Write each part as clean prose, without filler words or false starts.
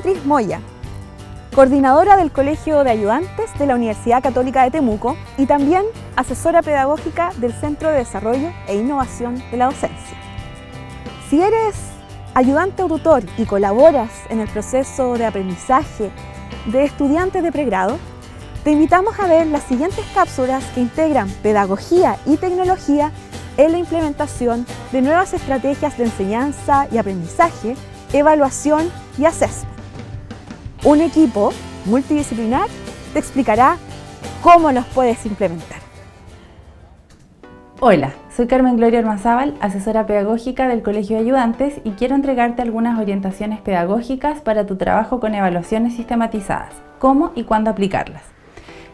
Beatriz Moya, coordinadora del Colegio de Ayudantes de la Universidad Católica de Temuco y también asesora pedagógica del Centro de Desarrollo e Innovación de la Docencia. Si eres ayudante o tutor y colaboras en el proceso de aprendizaje de estudiantes de pregrado, te invitamos a ver las siguientes cápsulas que integran pedagogía y tecnología en la implementación de nuevas estrategias de enseñanza y aprendizaje, evaluación y assessment. Un equipo multidisciplinar te explicará cómo los puedes implementar. Hola, soy Carmen Gloria Ormazábal, asesora pedagógica del Colegio de Ayudantes y quiero entregarte algunas orientaciones pedagógicas para tu trabajo con evaluaciones sistematizadas, cómo y cuándo aplicarlas.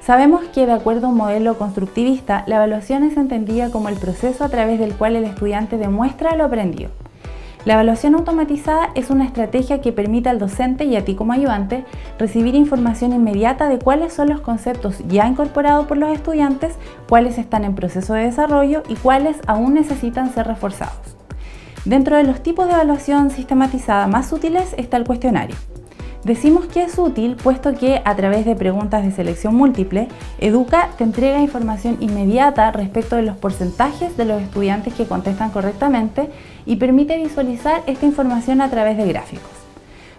Sabemos que de acuerdo a un modelo constructivista, la evaluación es entendida como el proceso a través del cual el estudiante demuestra lo aprendido. La evaluación automatizada es una estrategia que permite al docente y a ti como ayudante recibir información inmediata de cuáles son los conceptos ya incorporados por los estudiantes, cuáles están en proceso de desarrollo y cuáles aún necesitan ser reforzados. Dentro de los tipos de evaluación sistematizada más útiles está el cuestionario. Decimos que es útil puesto que a través de preguntas de selección múltiple, Educa te entrega información inmediata respecto de los porcentajes de los estudiantes que contestan correctamente y permite visualizar esta información a través de gráficos.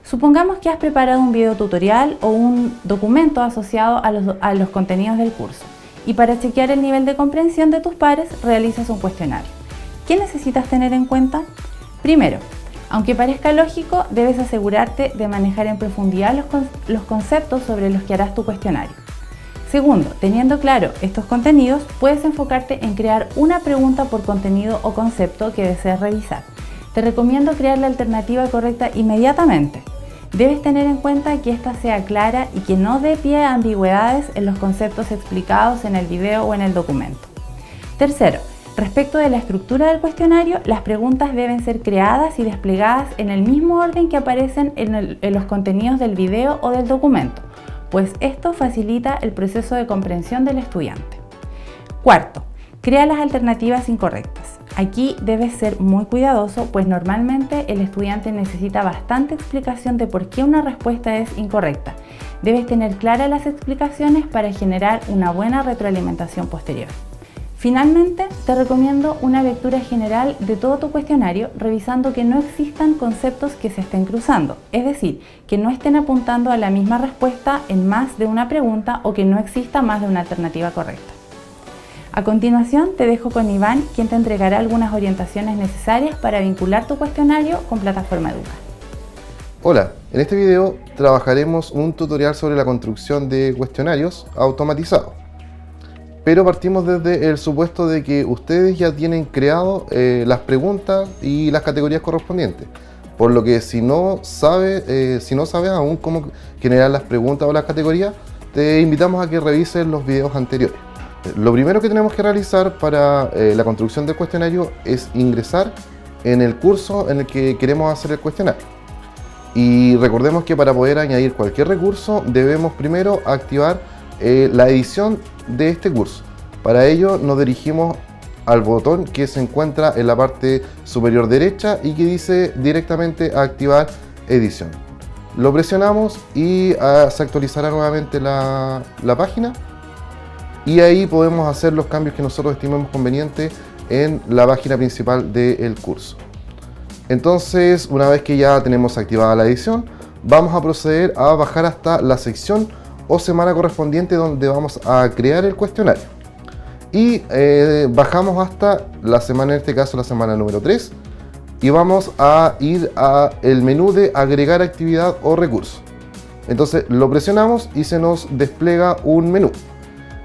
Supongamos que has preparado un video tutorial o un documento asociado a los contenidos del curso y para chequear el nivel de comprensión de tus pares realizas un cuestionario. ¿Qué necesitas tener en cuenta? Primero, aunque parezca lógico, debes asegurarte de manejar en profundidad los conceptos sobre los que harás tu cuestionario. Segundo, teniendo claro estos contenidos, puedes enfocarte en crear una pregunta por contenido o concepto que deseas revisar. Te recomiendo crear la alternativa correcta inmediatamente. Debes tener en cuenta que esta sea clara y que no dé pie a ambigüedades en los conceptos explicados en el video o en el documento. Tercero, respecto de la estructura del cuestionario, las preguntas deben ser creadas y desplegadas en el mismo orden que aparecen en los contenidos del video o del documento, pues esto facilita el proceso de comprensión del estudiante. Cuarto, crea las alternativas incorrectas. Aquí debes ser muy cuidadoso, pues normalmente el estudiante necesita bastante explicación de por qué una respuesta es incorrecta. Debes tener claras las explicaciones para generar una buena retroalimentación posterior. Finalmente, te recomiendo una lectura general de todo tu cuestionario, revisando que no existan conceptos que se estén cruzando, es decir, que no estén apuntando a la misma respuesta en más de una pregunta o que no exista más de una alternativa correcta. A continuación, te dejo con Iván, quien te entregará algunas orientaciones necesarias para vincular tu cuestionario con Plataforma Educa. Hola, en este video trabajaremos un tutorial sobre la construcción de cuestionarios automatizados. Pero partimos desde el supuesto de que ustedes ya tienen creado las preguntas y las categorías correspondientes. Por lo que si no sabes aún cómo generar las preguntas o las categorías, te invitamos a que revises los videos anteriores. Lo primero que tenemos que realizar para la construcción del cuestionario es ingresar en el curso en el que queremos hacer el cuestionario. Y recordemos que para poder añadir cualquier recurso debemos primero activar la edición de este curso. Para ello nos dirigimos al botón que se encuentra en la parte superior derecha y que dice directamente activar edición. Lo presionamos y se actualizará nuevamente la página y ahí podemos hacer los cambios que nosotros estimemos convenientes en la página principal del curso. Entonces, una vez que ya tenemos activada la edición, vamos a proceder a bajar hasta la sección o semana correspondiente donde vamos a crear el cuestionario. Y bajamos hasta la semana, en este caso la semana número 3, y vamos a ir al menú de agregar actividad o recurso. Entonces lo presionamos y se nos despliega un menú.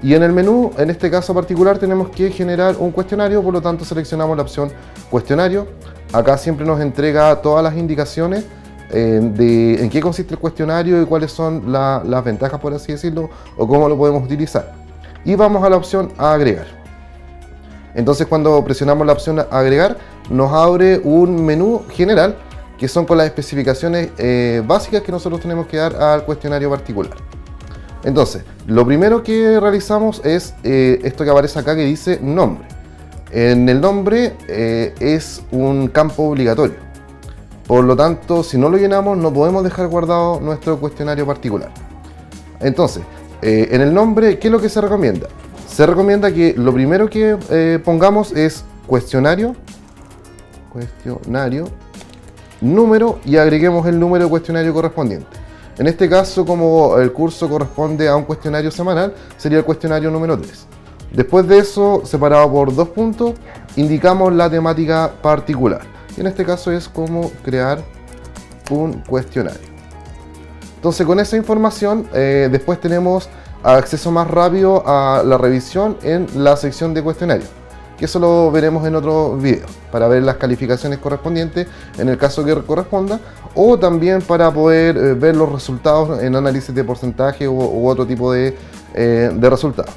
Y en el menú, en este caso particular, tenemos que generar un cuestionario, por lo tanto seleccionamos la opción cuestionario. Acá siempre nos entrega todas las indicaciones de en qué consiste el cuestionario y cuáles son las ventajas, por así decirlo, o cómo lo podemos utilizar. Y vamos a la opción agregar. Entonces cuando presionamos la opción agregar, nos abre un menú general que son con las especificaciones básicas que nosotros tenemos que dar al cuestionario particular. Entonces, lo primero que realizamos es esto que aparece acá que dice nombre. En el nombre es un campo obligatorio. Por lo tanto, si no lo llenamos, no podemos dejar guardado nuestro cuestionario particular. Entonces, en el nombre, ¿qué es lo que se recomienda? Se recomienda que lo primero que pongamos es cuestionario, número, y agreguemos el número de cuestionario correspondiente. En este caso, como el curso corresponde a un cuestionario semanal, sería el cuestionario número 3. Después de eso, separado por 2 puntos, indicamos la temática particular. Y en este caso es cómo crear un cuestionario. Entonces, con esa información, después tenemos acceso más rápido a la revisión en la sección de cuestionario, que eso lo veremos en otro video, para ver las calificaciones correspondientes en el caso que corresponda, o también para poder ver los resultados en análisis de porcentaje u otro tipo de resultados.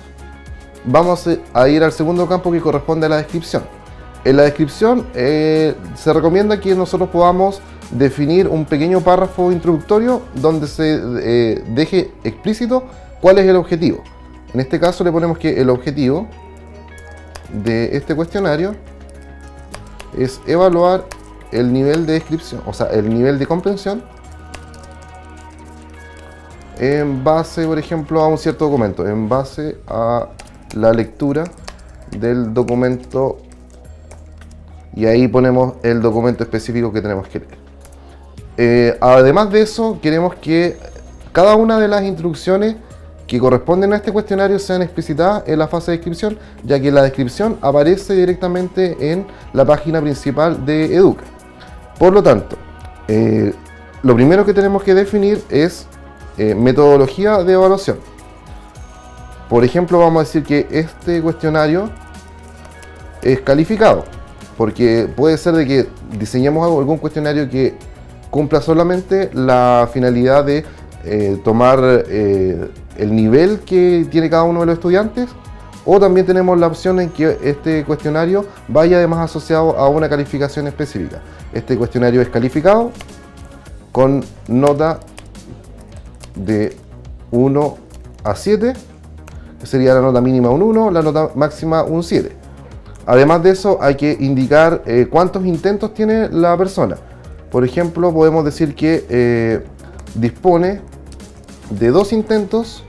Vamos a ir al segundo campo, que corresponde a la descripción. En la descripción se recomienda que nosotros podamos definir un pequeño párrafo introductorio donde se deje explícito cuál es el objetivo. En este caso le ponemos que el objetivo de este cuestionario es evaluar el nivel de descripción, o sea, el nivel de comprensión en base, por ejemplo, a un cierto documento, en base a la lectura del documento, y ahí ponemos el documento específico que tenemos que leer. Además de eso, queremos que cada una de las instrucciones que corresponden a este cuestionario sean explicitadas en la fase de descripción, ya que la descripción aparece directamente en la página principal de Educa. Por lo tanto, lo primero que tenemos que definir es metodología de evaluación. Por ejemplo, vamos a decir que este cuestionario es calificado, porque puede ser de que diseñemos algún cuestionario que cumpla solamente la finalidad de tomar el nivel que tiene cada uno de los estudiantes, o también tenemos la opción en que este cuestionario vaya además asociado a una calificación específica. Este cuestionario es calificado con nota de 1 a 7, que sería la nota mínima un 1, la nota máxima un 7. Además de eso, hay que indicar cuántos intentos tiene la persona. Por ejemplo, podemos decir que dispone de 2 intentos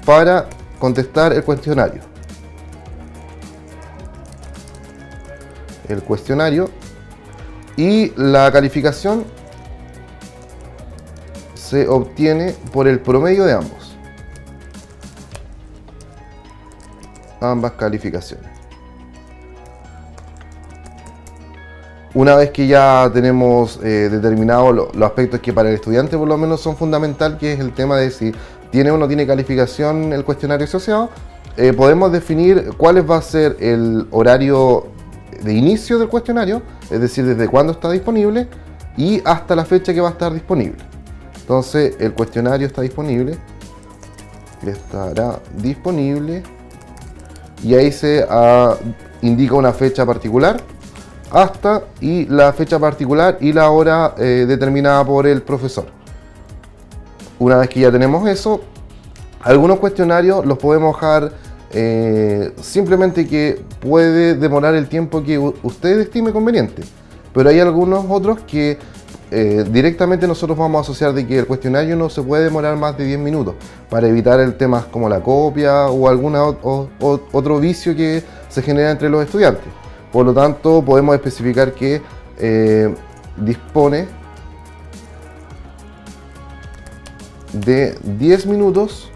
para contestar el cuestionario. Y la calificación se obtiene por el promedio de ambas calificaciones. Una vez que ya tenemos determinados los aspectos que para el estudiante por lo menos son fundamental, que es el tema de si tiene o no tiene calificación el cuestionario asociado, podemos definir cuál va a ser el horario de inicio del cuestionario, es decir, desde cuándo está disponible y hasta la fecha que va a estar disponible. Entonces, el cuestionario estará disponible, y ahí se indica una fecha particular, hasta, y la fecha particular y la hora determinada por el profesor. Una vez que ya tenemos eso, algunos cuestionarios los podemos dejar simplemente que puede demorar el tiempo que usted estime conveniente, pero hay algunos otros que directamente nosotros vamos a asociar de que el cuestionario no se puede demorar más de 10 minutos para evitar el tema como la copia o algún otro vicio que se genera entre los estudiantes. Por lo tanto, podemos especificar que dispone de 10 minutos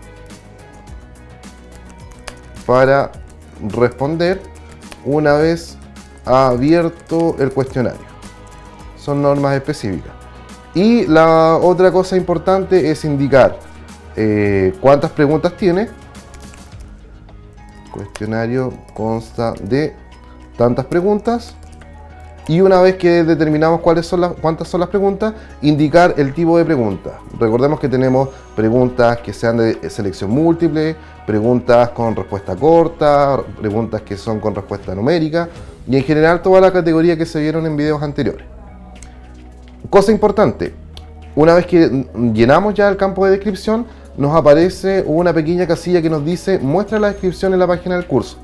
para responder una vez abierto el cuestionario. Son normas específicas. Y la otra cosa importante es indicar cuántas preguntas tiene. El cuestionario consta de tantas preguntas, y una vez que determinamos cuántas son las preguntas, indicar el tipo de pregunta. Recordemos que tenemos preguntas que sean de selección múltiple, preguntas con respuesta corta, preguntas que son con respuesta numérica, y en general toda la categoría que se vieron en videos anteriores. Cosa importante, una vez que llenamos ya el campo de descripción, nos aparece una pequeña casilla que nos dice muestra la descripción en la página del curso.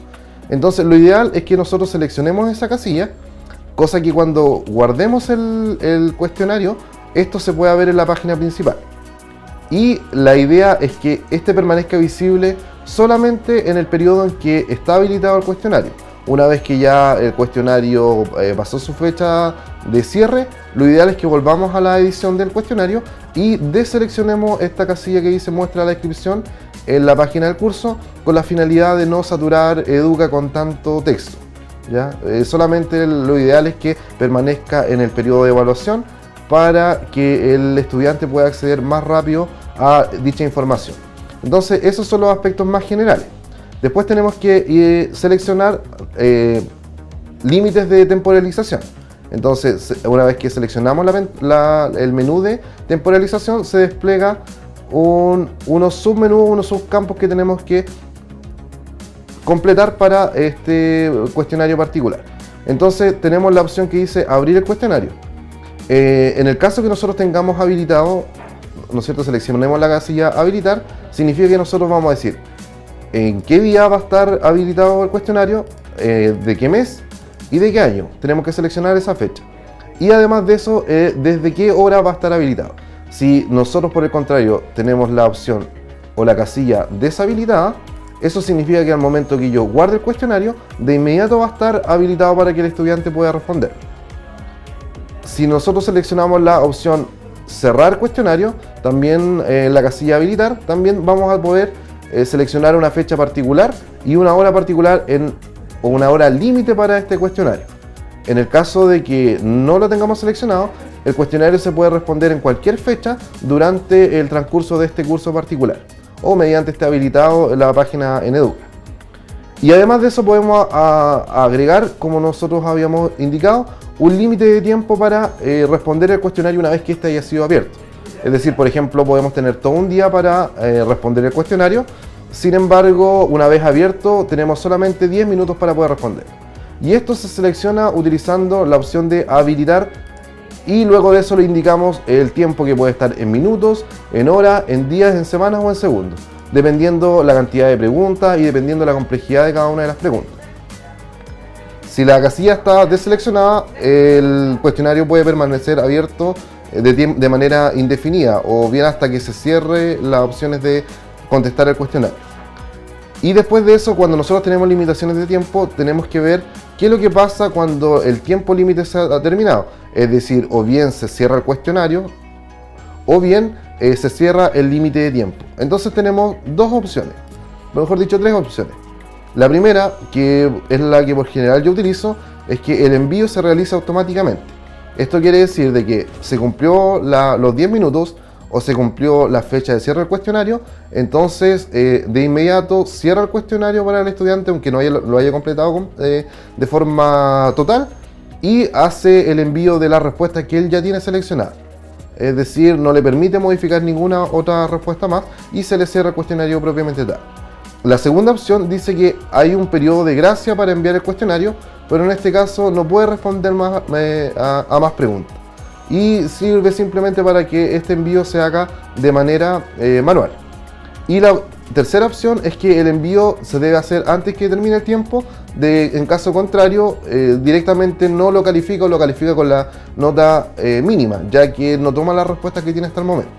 Entonces lo ideal es que nosotros seleccionemos esa casilla, cosa que cuando guardemos el cuestionario, esto se pueda ver en la página principal. Y la idea es que este permanezca visible solamente en el periodo en que está habilitado el cuestionario. Una vez que ya el cuestionario pasó su fecha de cierre, lo ideal es que volvamos a la edición del cuestionario y deseleccionemos esta casilla que dice muestra la descripción en la página del curso, con la finalidad de no saturar Educa con tanto texto, ¿ya? Solamente lo ideal es que permanezca en el periodo de evaluación para que el estudiante pueda acceder más rápido a dicha información. Entonces, esos son los aspectos más generales. Después tenemos que seleccionar límites de temporalización. Entonces, una vez que seleccionamos el menú de temporalización, se despliega unos submenús, unos subcampos que tenemos que completar para este cuestionario particular. Entonces, tenemos la opción que dice abrir el cuestionario. En el caso que nosotros tengamos habilitado, ¿no es cierto?, seleccionemos la casilla habilitar, significa que nosotros vamos a decir en qué día va a estar habilitado el cuestionario, de qué mes y de qué año. Tenemos que seleccionar esa fecha. Y además de eso, desde qué hora va a estar habilitado. Si nosotros, por el contrario, tenemos la opción o la casilla deshabilitada, eso significa que al momento que yo guarde el cuestionario, de inmediato va a estar habilitado para que el estudiante pueda responder. Si nosotros seleccionamos la opción cerrar cuestionario, también en la casilla habilitar, también vamos a poder seleccionar una fecha particular y una hora particular o una hora límite para este cuestionario. En el caso de que no lo tengamos seleccionado, el cuestionario se puede responder en cualquier fecha durante el transcurso de este curso particular o mediante esté habilitado en la página en Educa. Y además de eso podemos agregar, como nosotros habíamos indicado, un límite de tiempo para responder el cuestionario una vez que este haya sido abierto. Es decir, por ejemplo, podemos tener todo un día para responder el cuestionario. Sin embargo, una vez abierto, tenemos solamente 10 minutos para poder responder. Y esto se selecciona utilizando la opción de habilitar y luego de eso le indicamos el tiempo, que puede estar en minutos, en horas, en días, en semanas o en segundos, dependiendo la cantidad de preguntas y dependiendo la complejidad de cada una de las preguntas. Si la casilla está deseleccionada, el cuestionario puede permanecer abierto de manera indefinida o bien hasta que se cierre las opciones de contestar el cuestionario. Y después de eso, cuando nosotros tenemos limitaciones de tiempo, tenemos que ver qué es lo que pasa cuando el tiempo límite se ha terminado. Es decir, o bien se cierra el cuestionario o bien se cierra el límite de tiempo. Entonces tenemos dos opciones, mejor dicho, tres opciones. La primera, que es la que por general yo utilizo, es que el envío se realiza automáticamente. Esto quiere decir de que se cumplió los 10 minutos o se cumplió la fecha de cierre del cuestionario, entonces de inmediato cierra el cuestionario para el estudiante, aunque no lo haya completado de forma total, y hace el envío de la respuesta que él ya tiene seleccionada. Es decir, no le permite modificar ninguna otra respuesta más y se le cierra el cuestionario propiamente tal. La segunda opción dice que hay un periodo de gracia para enviar el cuestionario, pero en este caso no puede responder a más preguntas. Y sirve simplemente para que este envío se haga de manera manual. Y la tercera opción es que el envío se debe hacer antes que termine el tiempo, en caso contrario directamente no lo califica o lo califica con la nota mínima, ya que no toma las respuestas que tiene hasta el momento.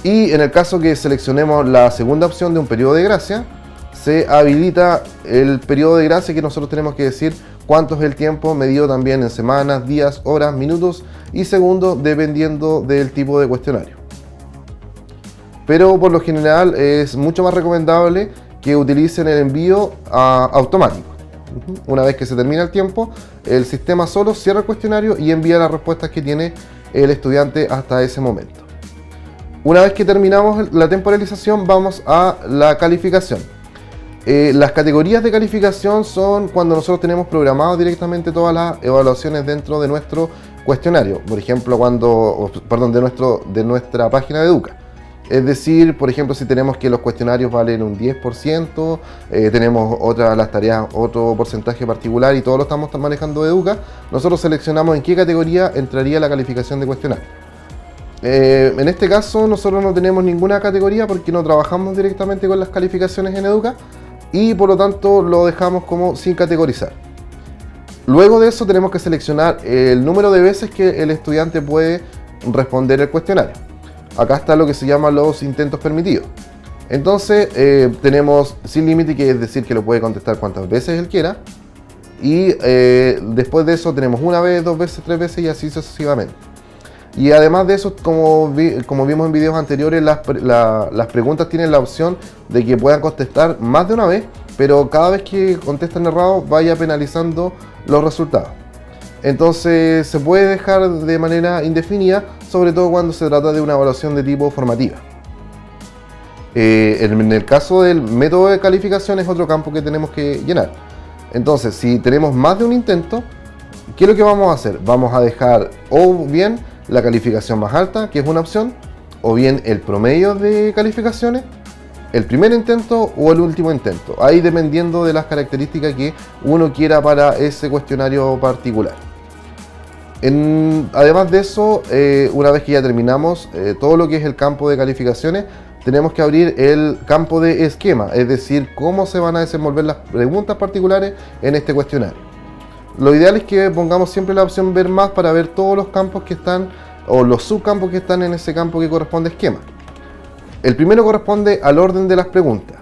Y en el caso que seleccionemos la segunda opción de un periodo de gracia, se habilita el periodo de gracia, que nosotros tenemos que decir cuánto es el tiempo, medido también en semanas, días, horas, minutos y segundos, dependiendo del tipo de cuestionario. Pero por lo general es mucho más recomendable que utilicen el envío automático. Una vez que se termina el tiempo, el sistema solo cierra el cuestionario y envía las respuestas que tiene el estudiante hasta ese momento. Una vez que terminamos la temporalización, vamos a la calificación. Las categorías de calificación son cuando nosotros tenemos programados directamente todas las evaluaciones dentro de nuestro cuestionario. Por ejemplo, de nuestra página de Educa. Es decir, por ejemplo, si tenemos que los cuestionarios valen un 10%, tenemos las tareas otro porcentaje particular y todo lo estamos manejando de Educa, nosotros seleccionamos en qué categoría entraría la calificación de cuestionario. En este caso nosotros no tenemos ninguna categoría porque no trabajamos directamente con las calificaciones en Educa y por lo tanto lo dejamos como sin categorizar. Luego de eso tenemos que seleccionar el número de veces que el estudiante puede responder el cuestionario. Acá está lo que se llama los intentos permitidos. Entonces tenemos sin límite, que es decir que lo puede contestar cuantas veces él quiera. Y después de eso tenemos una vez, dos veces, tres veces y así sucesivamente. Y además de eso, como vimos en videos anteriores, las preguntas tienen la opción de que puedan contestar más de una vez, pero cada vez que contestan errado vaya penalizando los resultados. Entonces se puede dejar de manera indefinida, sobre todo cuando se trata de una evaluación de tipo formativa. En el caso del método de calificación es otro campo que tenemos que llenar. Entonces, si tenemos más de un intento, ¿qué es lo que vamos a hacer? Vamos a dejar o bien la calificación más alta, que es una opción, o bien el promedio de calificaciones, el primer intento o el último intento, ahí dependiendo de las características que uno quiera para ese cuestionario particular. Además de eso, una vez que ya terminamos todo lo que es el campo de calificaciones, tenemos que abrir el campo de esquema, es decir, cómo se van a desenvolver las preguntas particulares en este cuestionario. Lo ideal es que pongamos siempre la opción ver más para ver todos los campos que están, o los subcampos que están en ese campo que corresponde a esquema. El primero corresponde al orden de las preguntas.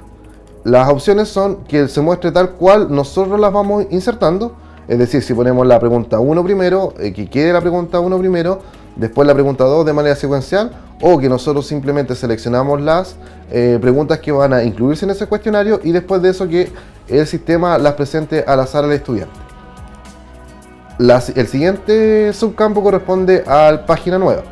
Las opciones son que se muestre tal cual nosotros las vamos insertando, es decir, si ponemos la pregunta 1 primero, que quede la pregunta 1 primero, después la pregunta 2 de manera secuencial, o que nosotros simplemente seleccionamos las preguntas que van a incluirse en ese cuestionario y después de eso que el sistema las presente al azar al estudiante. El siguiente subcampo corresponde a la página nueva,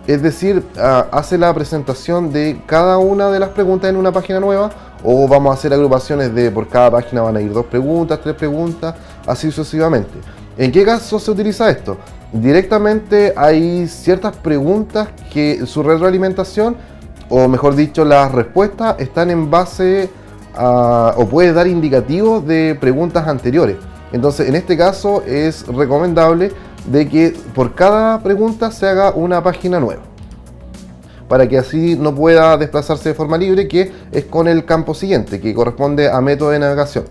es decir, hace la presentación de cada una de las preguntas en una página nueva, o vamos a hacer agrupaciones de por cada página van a ir 2 preguntas, 3 preguntas, así sucesivamente. ¿En qué caso se utiliza esto? Directamente hay ciertas preguntas que su retroalimentación, o mejor dicho, las respuestas están en base a, o puede dar indicativos de preguntas anteriores. Entonces, en este caso es recomendable de que por cada pregunta se haga una página nueva, para que así no pueda desplazarse de forma libre, que es con el campo siguiente, que corresponde a método de navegación.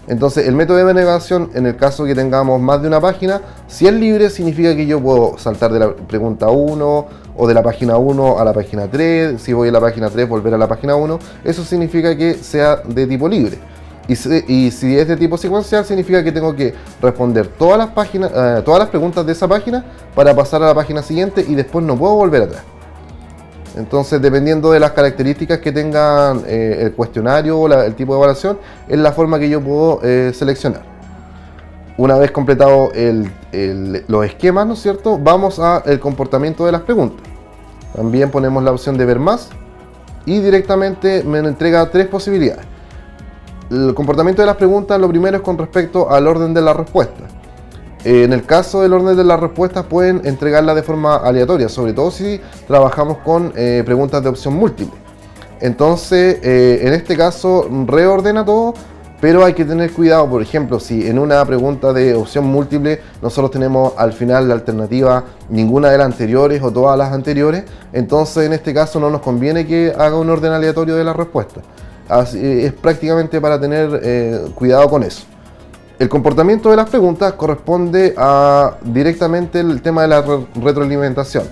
Entonces, el método de navegación, en el caso que tengamos más de una página, si es libre, significa que yo puedo saltar de la pregunta 1 o de la página 1 a la página 3, si voy a la página 3, volver a la página 1, eso significa que sea de tipo libre. Y si es de tipo secuencial, significa que tengo que responder todas las preguntas de esa página para pasar a la página siguiente y después no puedo volver atrás. Entonces, dependiendo de las características que tengan el cuestionario o el tipo de evaluación, es la forma que yo puedo seleccionar. Una vez completado los esquemas, ¿no es cierto?, vamos al comportamiento de las preguntas. También ponemos la opción de ver más y directamente me entrega 3 posibilidades. El comportamiento de las preguntas, lo primero es con respecto al orden de las respuestas. En el caso del orden de las respuestas pueden entregarla de forma aleatoria, sobre todo si trabajamos con preguntas de opción múltiple. Entonces, en este caso reordena todo, pero hay que tener cuidado. Por ejemplo, si en una pregunta de opción múltiple nosotros tenemos al final la alternativa ninguna de las anteriores o todas las anteriores, entonces en este caso no nos conviene que haga un orden aleatorio de las respuestas. Así, es prácticamente para tener cuidado con eso. El comportamiento de las preguntas corresponde a directamente el tema de la retroalimentación.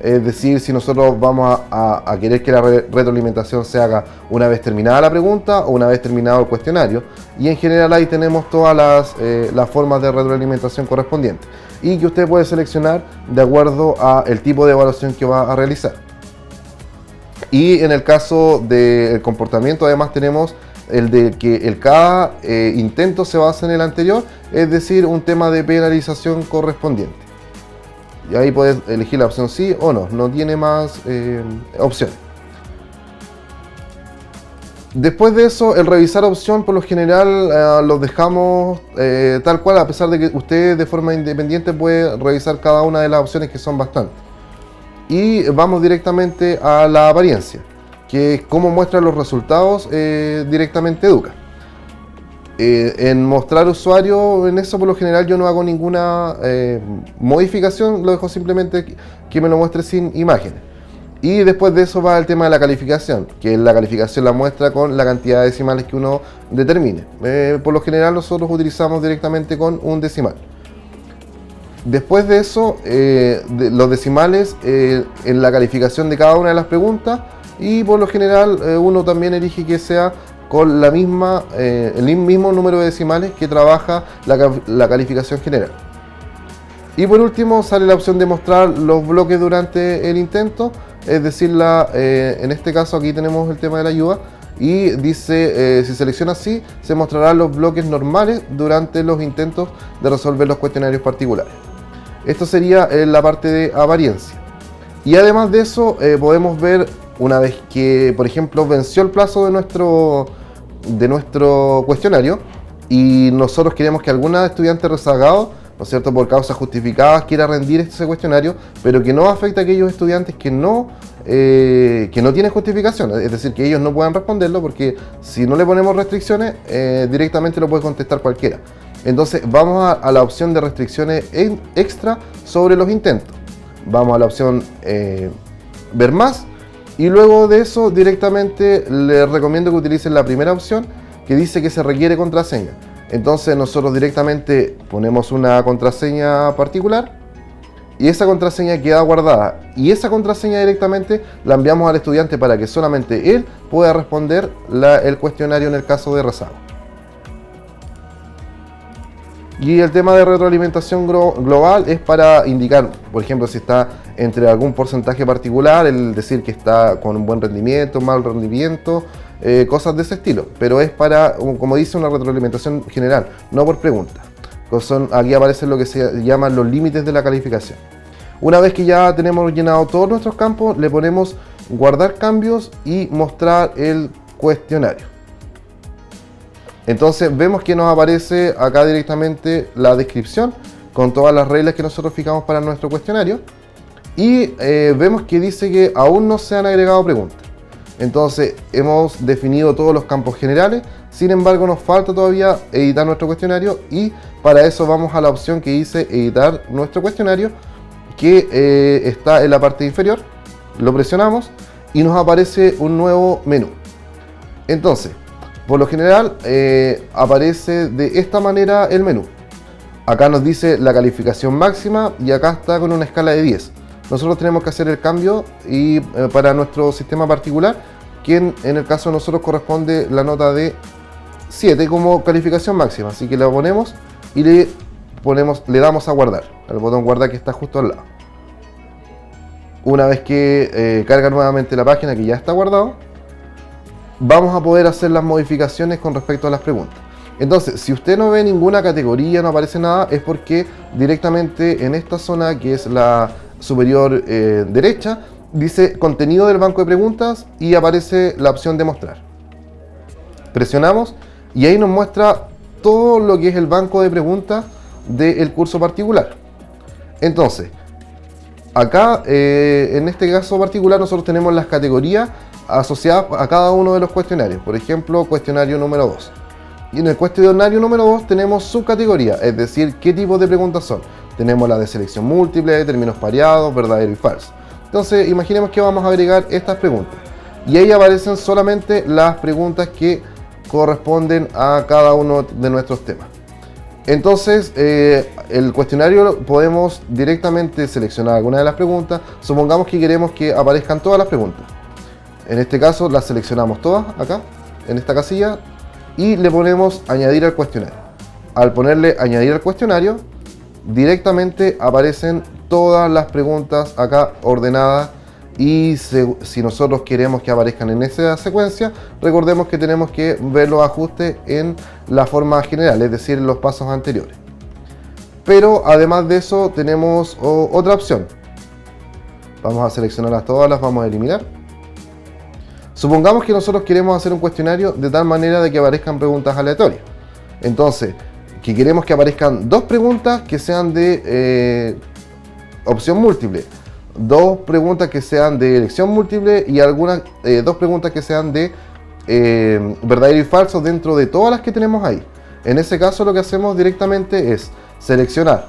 Es decir, si nosotros vamos a querer que la retroalimentación se haga una vez terminada la pregunta o una vez terminado el cuestionario. Y en general ahí tenemos todas las formas de retroalimentación correspondientes. Y que usted puede seleccionar de acuerdo al tipo de evaluación que va a realizar. Y en el caso del comportamiento además tenemos el de que cada intento se basa en el anterior, es decir, un tema de penalización correspondiente. Y ahí puedes elegir la opción sí o no, no tiene más opciones. Después de eso, el revisar opción por lo general los dejamos tal cual, a pesar de que usted de forma independiente puede revisar cada una de las opciones, que son bastantes. Y vamos directamente a la apariencia, que es cómo muestra los resultados directamente Educa. En mostrar usuario, en eso por lo general yo no hago ninguna modificación, lo dejo simplemente que me lo muestre sin imágenes. Y después de eso va el tema de la calificación, que la calificación la muestra con la cantidad de decimales que uno determine. Por lo general nosotros utilizamos directamente con un decimal. Después de eso, los decimales en la calificación de cada una de las preguntas, y por lo general uno también elige que sea con la misma, el mismo número de decimales que trabaja la calificación general. Y por último sale la opción de mostrar los bloques durante el intento, es decir, en este caso aquí tenemos el tema de la ayuda y dice, si selecciona así, se mostrarán los bloques normales durante los intentos de resolver los cuestionarios particulares. Esto sería la parte de apariencia. Y además de eso, podemos ver una vez que, por ejemplo, venció el plazo de nuestro cuestionario y nosotros queremos que algún estudiante rezagado, ¿no es cierto?, por causas justificadas quiera rendir ese cuestionario, pero que no afecte a aquellos estudiantes que no tienen justificación, es decir, que ellos no puedan responderlo, porque si no le ponemos restricciones, directamente lo puede contestar cualquiera. Entonces vamos a la opción de restricciones extra sobre los intentos. Vamos a la opción ver más, y luego de eso directamente les recomiendo que utilicen la primera opción, que dice que se requiere contraseña. Entonces nosotros directamente ponemos una contraseña particular y esa contraseña queda guardada, y esa contraseña directamente la enviamos al estudiante para que solamente él pueda responder el cuestionario en el caso de rezago. Y el tema de retroalimentación global es para indicar, por ejemplo, si está entre algún porcentaje particular, el decir que está con un buen rendimiento, mal rendimiento, cosas de ese estilo. Pero es para, como dice, una retroalimentación general, no por pregunta. Aquí aparecen lo que se llaman los límites de la calificación. Una vez que ya tenemos llenado todos nuestros campos, le ponemos guardar cambios y mostrar el cuestionario. Entonces vemos que nos aparece acá directamente la descripción con todas las reglas que nosotros fijamos para nuestro cuestionario, y vemos que dice que aún no se han agregado preguntas. Entonces hemos definido todos los campos generales, sin embargo nos falta todavía editar nuestro cuestionario, y para eso vamos a la opción que dice editar nuestro cuestionario, que está en la parte inferior. Lo presionamos y nos aparece un nuevo menú. Entonces, por lo general aparece de esta manera el menú. Acá nos dice la calificación máxima y acá está con una escala de 10. Nosotros tenemos que hacer el cambio y para nuestro sistema particular, que en el caso de nosotros corresponde la nota de 7 como calificación máxima. Así que la ponemos y le damos a guardar, al botón guardar que está justo al lado. Una vez que carga nuevamente la página, que ya está guardado, vamos a poder hacer las modificaciones con respecto a las preguntas. Entonces, si usted no ve ninguna categoría, no aparece nada, es porque directamente en esta zona, que es la superior derecha, dice contenido del banco de preguntas y aparece la opción de mostrar. Presionamos y ahí nos muestra todo lo que es el banco de preguntas del curso particular. Entonces, acá en este caso particular nosotros tenemos las categorías asociadas a cada uno de los cuestionarios. Por ejemplo, cuestionario número 2. Y en el cuestionario número 2 tenemos subcategoría, es decir, qué tipos de preguntas son. Tenemos la de selección múltiple, de términos pareados, verdadero y falso. Entonces, imaginemos que vamos a agregar estas preguntas. Y ahí aparecen solamente las preguntas que corresponden a cada uno de nuestros temas. Entonces, el cuestionario podemos directamente seleccionar alguna de las preguntas. Supongamos que queremos que aparezcan todas las preguntas. En este caso las seleccionamos todas acá, en esta casilla, y le ponemos añadir al cuestionario. Al ponerle añadir al cuestionario, directamente aparecen todas las preguntas acá ordenadas, y si nosotros queremos que aparezcan en esa secuencia, recordemos que tenemos que ver los ajustes en la forma general, es decir, en los pasos anteriores. Pero además de eso tenemos otra opción. Vamos a seleccionarlas todas, las vamos a eliminar. Supongamos que nosotros queremos hacer un cuestionario de tal manera de que aparezcan preguntas aleatorias. Entonces, que queremos que aparezcan dos preguntas que sean de opción múltiple, dos preguntas que sean de elección múltiple y dos preguntas que sean de verdadero y falso dentro de todas las que tenemos ahí. En ese caso lo que hacemos directamente es seleccionar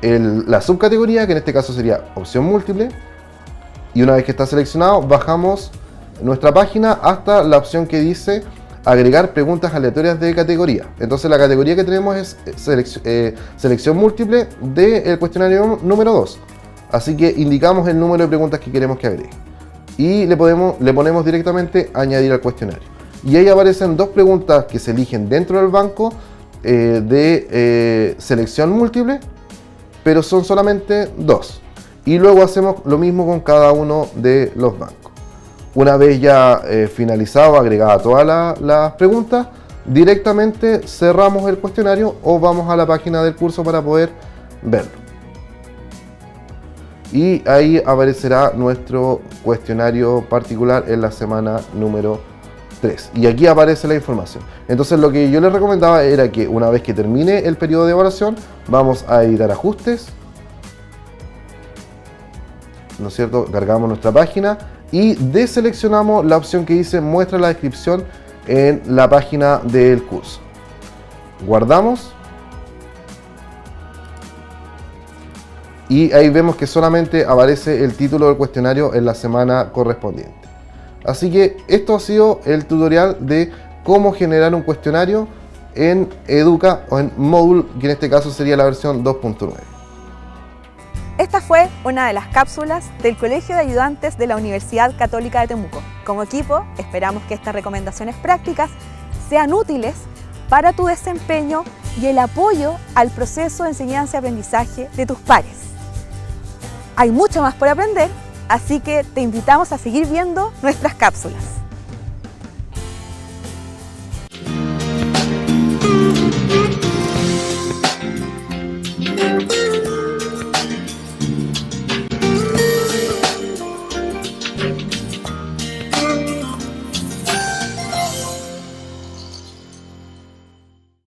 la subcategoría, que en este caso sería opción múltiple, Y una vez que está seleccionado, bajamos nuestra página hasta la opción que dice agregar preguntas aleatorias de categoría. Entonces la categoría que tenemos es selección múltiple del cuestionario número 2. Así que indicamos el número de preguntas que queremos que agregue. Y le ponemos directamente añadir al cuestionario. Y ahí aparecen dos preguntas que se eligen dentro del banco de selección múltiple, pero son solamente dos. Y luego hacemos lo mismo con cada uno de los bancos. Una vez ya finalizado, agregada todas las preguntas, directamente cerramos el cuestionario o vamos a la página del curso para poder verlo. Y ahí aparecerá nuestro cuestionario particular en la semana número 3. Y aquí aparece la información. Entonces lo que yo les recomendaba era que una vez que termine el periodo de evaluación, vamos a editar ajustes, ¿no es cierto? Cargamos nuestra página y deseleccionamos la opción que dice muestra la descripción en la página del curso. Guardamos. Y ahí vemos que solamente aparece el título del cuestionario en la semana correspondiente. Así que esto ha sido el tutorial de cómo generar un cuestionario en Educa o en Moodle, que en este caso sería la versión 2.9. Esta fue una de las cápsulas del Colegio de Ayudantes de la Universidad Católica de Temuco. Como equipo, esperamos que estas recomendaciones prácticas sean útiles para tu desempeño y el apoyo al proceso de enseñanza y aprendizaje de tus pares. Hay mucho más por aprender, así que te invitamos a seguir viendo nuestras cápsulas.